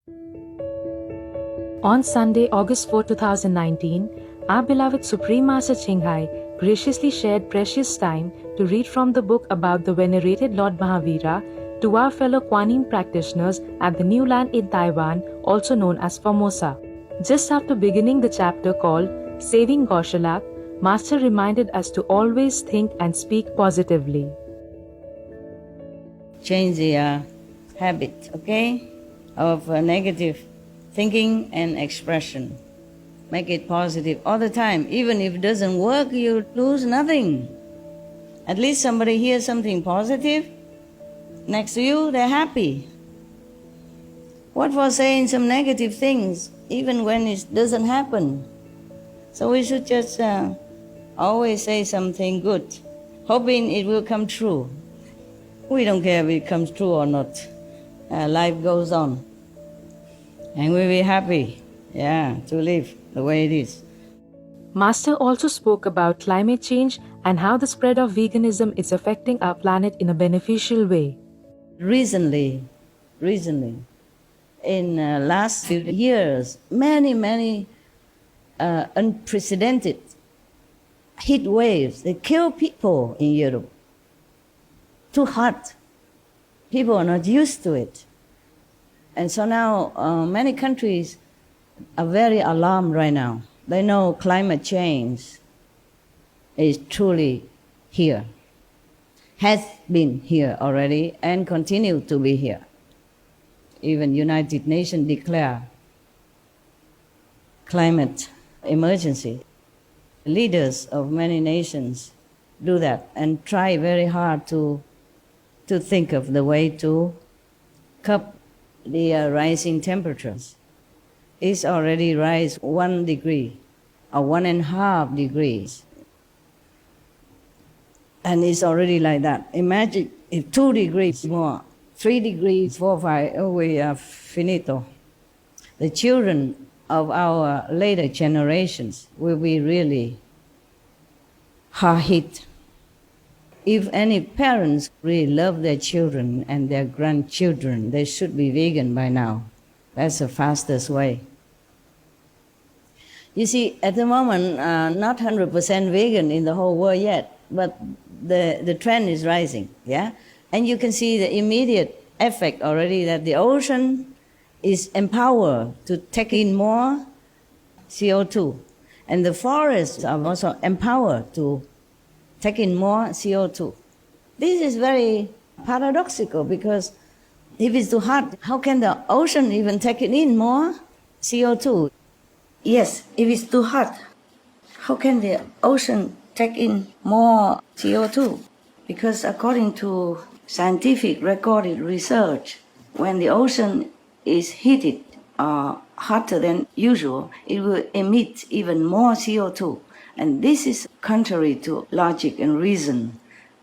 On Sunday, August 4, 2019, our beloved Supreme Master Ching Hai graciously shared precious time to read from the book about the venerated Lord Mahavira to our fellow Kuan Yin practitioners at the new land in Taiwan, also known as Formosa. Just after beginning the chapter called Saving Gaushalak, Master reminded us to always think and speak positively. Change the habit, okay, of negative thinking and expression. Make it positive all the time. Even if it doesn't work, you lose nothing. At least somebody hears something positive next to you, they're happy. What for saying some negative things, even when it doesn't happen? So we should just always say something good, hoping it will come true. We don't care if it comes true or not. Life goes on. And we'll be happy, to live the way it is. Master also spoke about climate change and how the spread of veganism is affecting our planet in a beneficial way. Recently, in last few years, many unprecedented heat waves, they kill people in Europe. Too hot. People are not used to it. And so now many countries are very alarmed right now. They know climate change is truly here, has been here already and continue to be here. Even United Nations declare climate emergency. Leaders of many nations do that and try very hard to think of the way to curb the rising temperatures. It's already rise 1 degree or 1.5 degrees. And it's already like that. Imagine if 2 degrees more, 3 degrees, 4, 5, we are finito. The children of our later generations will be really hard hit. If any parents really love their children and their grandchildren, they should be vegan by now. That's the fastest way. You see, at the moment, not 100% vegan in the whole world yet, but the trend is rising, And you can see the immediate effect already that the ocean is empowered to take in more CO2. And the forests are also empowered to take in more CO2. This is very paradoxical because if it's too hot, how can the ocean even take in more CO2? Yes, if it's too hot, how can the ocean take in more CO2? Because according to scientific recorded research, when the ocean is heated or hotter than usual, it will emit even more CO2. And this is contrary to logic and reason,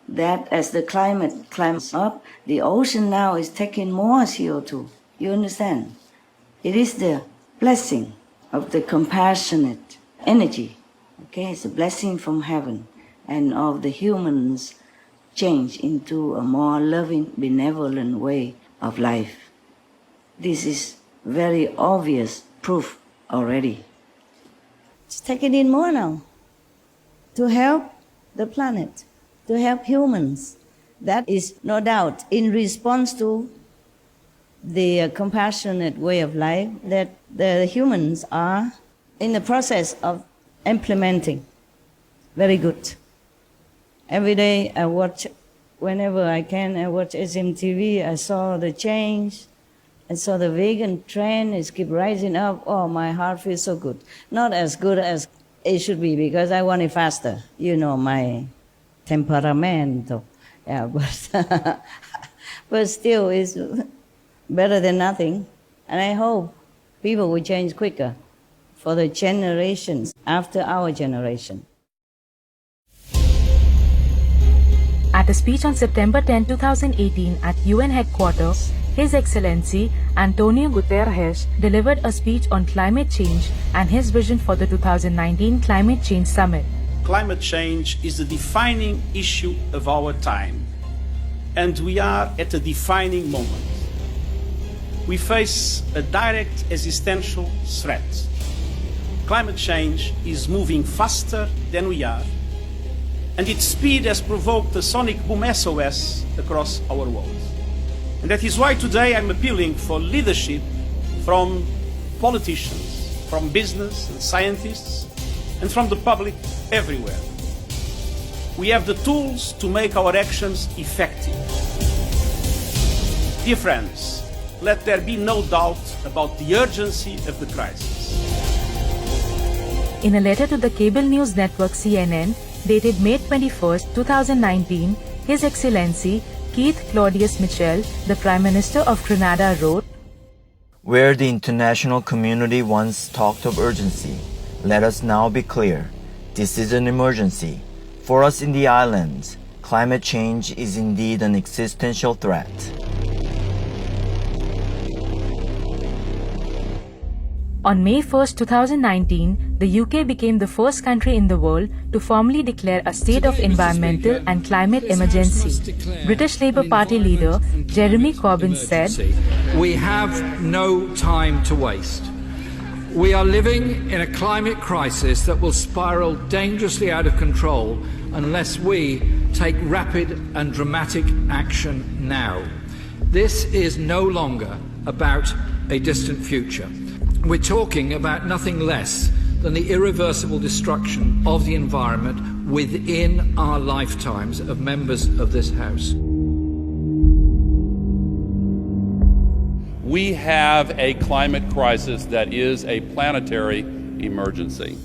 that as the climate climbs up, the ocean now is taking more CO2. You understand? It is the blessing of the compassionate energy. Okay, it's a blessing from heaven and of the humans change into a more loving, benevolent way of life. This is very obvious proof already. It's taking in more now to help the planet, to help humans. That is no doubt in response to the compassionate way of life that the humans are in the process of implementing. Very good. Every day I watch, whenever I can, I watch SMTV. I saw the change. I saw the vegan trend is keep rising up. Oh, my heart feels so good. Not as good as it should be because I want it faster. You know my temperamento. Yeah, but still it's better than nothing. And I hope people will change quicker for the generations after our generation. At a speech on September 10, 2018 at UN headquarters, His Excellency Antonio Guterres delivered a speech on climate change and his vision for the 2019 Climate Change Summit. Climate change is the defining issue of our time, and we are at a defining moment. we face a direct existential threat. Climate change is moving faster than we are, and its speed has provoked a sonic boom SOS across our world. And that is why today I'm appealing for leadership from politicians, from business and scientists, and from the public everywhere. We have the tools to make our actions effective. Dear friends, let there be no doubt about the urgency of the crisis. In a letter to the cable news network CNN, dated May 21, 2019, His Excellency Keith Claudius Mitchell, the Prime Minister of Grenada, wrote, "Where the international community once talked of urgency, let us now be clear. This is an emergency. For us in the islands, climate change is indeed an existential threat." On May 1, 2019, the UK became the first country in the world to formally declare a state of environmental and climate emergency. British Labour Party leader Jeremy Corbyn said, "We have no time to waste. We are living in a climate crisis that will spiral dangerously out of control unless we take rapid and dramatic action now. This is no longer about a distant future. We're talking about nothing less than the irreversible destruction of the environment within our lifetimes of members of this House." We have a climate crisis that is a planetary emergency.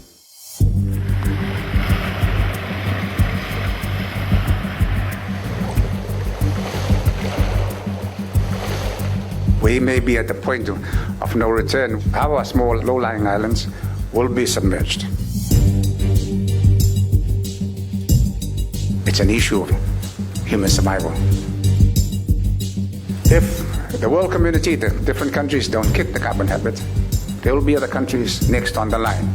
We may be at the point of no return. Our small low-lying islands will be submerged. It's an issue of human survival. If the world community, the different countries don't kick the carbon habit, there will be other countries next on the line.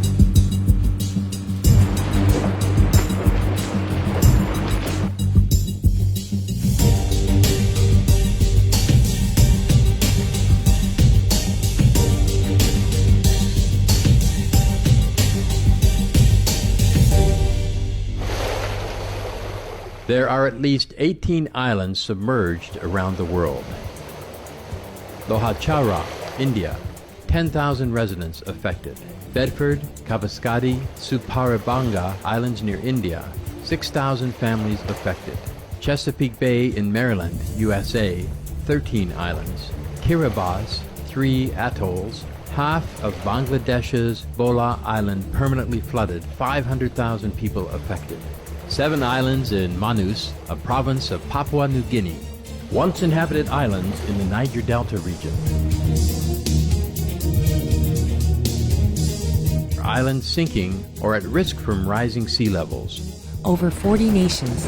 There are at least 18 islands submerged around the world. Lohachara, India, 10,000 residents affected. Bedford, Kavaskadi, Suparabanga Islands near India, 6,000 families affected. Chesapeake Bay in Maryland, USA, 13 islands. Kiribati, 3 atolls. Half of Bangladesh's Bola Island permanently flooded, 500,000 people affected. 7 islands in Manus, a province of Papua New Guinea. Once inhabited islands in the Niger Delta region. Islands sinking or at risk from rising sea levels. Over 40 nations.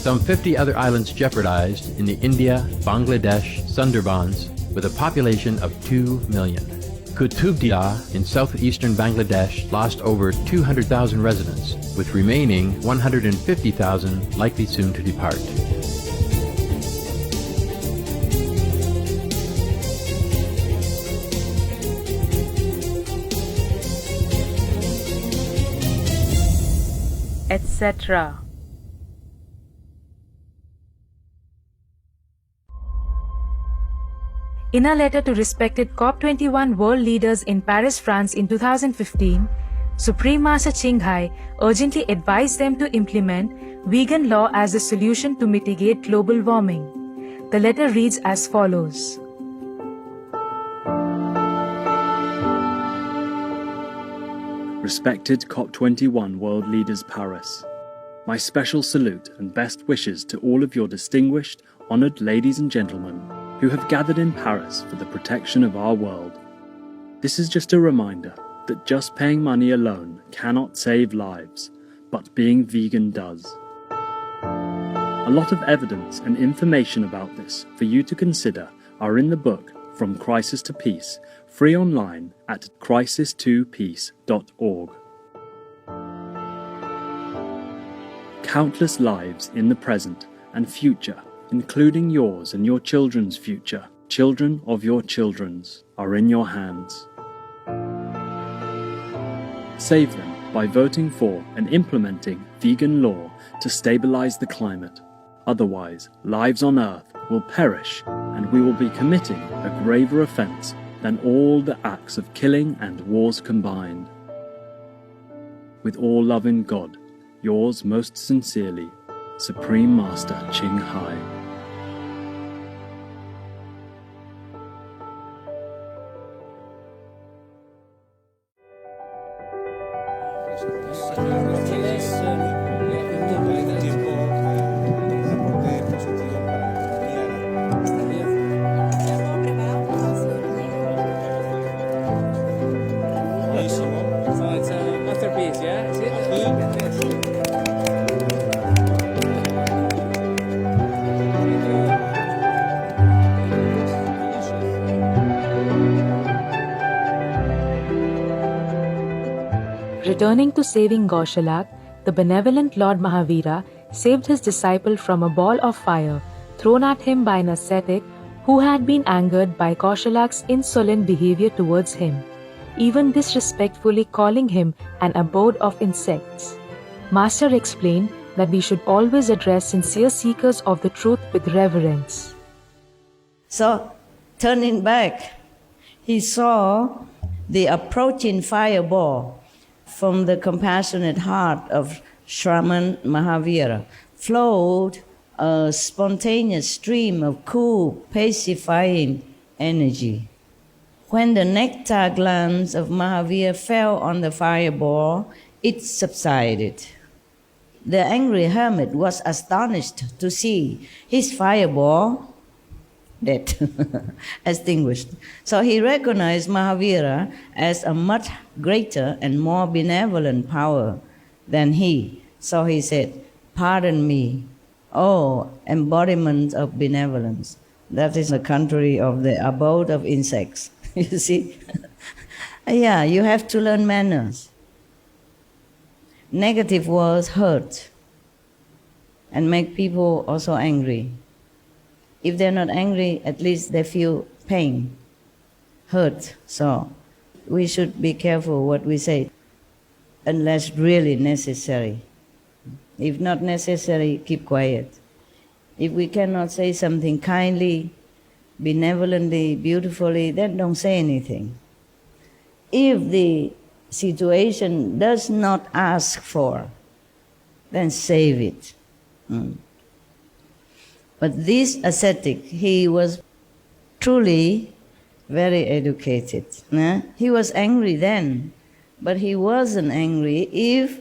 Some 50 other islands jeopardized in the India, Bangladesh, Sundarbans, with a population of 2 million. Kutubdia in southeastern Bangladesh lost over 200,000 residents, with remaining 150,000 likely soon to depart. etc. In a letter to respected COP21 world leaders in Paris, France in 2015, Supreme Master Ching Hai urgently advised them to implement vegan law as a solution to mitigate global warming. The letter reads as follows. Respected COP21 world leaders Paris, my special salute and best wishes to all of your distinguished, honored ladies and gentlemen who have gathered in Paris for the protection of our world. This is just a reminder that just paying money alone cannot save lives, but being vegan does. A lot of evidence and information about this for you to consider are in the book From Crisis to Peace, free online at crisis2peace.org. Countless lives in the present and future, including yours and your children's future, children of your children's, are in your hands. Save them by voting for and implementing vegan law to stabilize the climate. Otherwise, lives on Earth will perish and we will be committing a graver offense than all the acts of killing and wars combined. With all love in God, yours most sincerely, Supreme Master Ching Hai. Returning to saving Gaushalak, the benevolent Lord Mahavira saved his disciple from a ball of fire thrown at him by an ascetic who had been angered by Gaushalak's insolent behavior towards him, even disrespectfully calling him an abode of insects. Master explained that we should always address sincere seekers of the truth with reverence. So, turning back, he saw the approaching fireball from the compassionate heart of Shraman Mahavira flowed a spontaneous stream of cool, pacifying energy. When the nectar glands of Mahavira fell on the fireball, it subsided. The angry hermit was astonished to see his fireball dead, extinguished. So he recognized Mahavira as a much greater and more benevolent power than he. So he said, "Pardon me, oh embodiment of benevolence." That is the country of the abode of insects. You see? Yeah, you have to learn manners. Negative words hurt and make people also angry. If they're not angry, at least they feel pain, hurt. So we should be careful what we say, unless really necessary. If not necessary, keep quiet. If we cannot say something kindly, benevolently, beautifully, then don't say anything. If the situation does not ask for, then save it. But this ascetic, he was truly very educated. He was angry then, but he wasn't angry if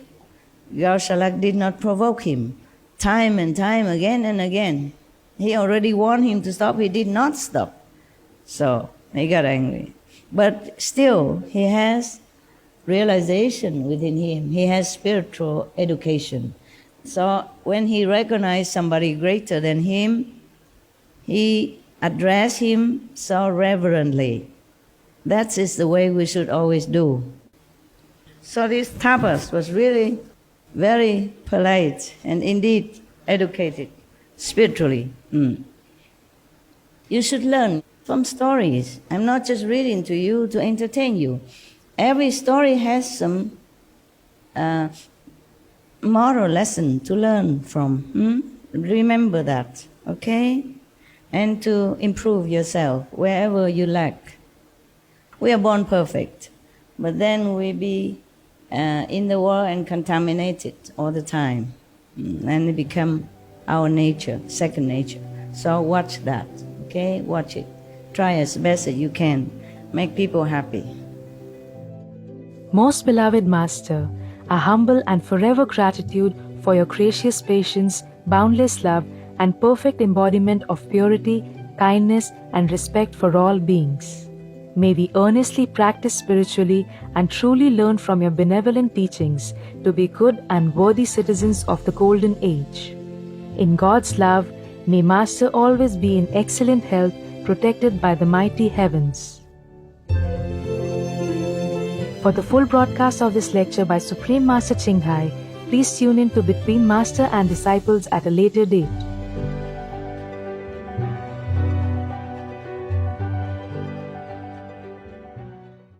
Gaushalak did not provoke him time and time, again and again. He already warned him to stop, he did not stop. So he got angry. But still, he has realization within him. He has spiritual education. So when he recognized somebody greater than him, he addressed him so reverently. That is the way we should always do. So this tapas was really very polite and indeed educated spiritually. You should learn from stories. I'm not just reading to you to entertain you. Every story has some moral lesson to learn from. Remember that, okay? And to improve yourself wherever you lack. We are born perfect, but then we be in the world and contaminated all the time. And it become our nature, second nature. So watch that, okay? Watch it. Try as best as you can. Make people happy. Most beloved Master, our humble and forever gratitude for your gracious patience, boundless love, and perfect embodiment of purity, kindness, and respect for all beings. May we earnestly practice spiritually and truly learn from your benevolent teachings to be good and worthy citizens of the Golden Age. In God's love, may Master always be in excellent health, protected by the mighty heavens. For the full broadcast of this lecture by Supreme Master Ching Hai, please tune in to Between Master and Disciples at a later date.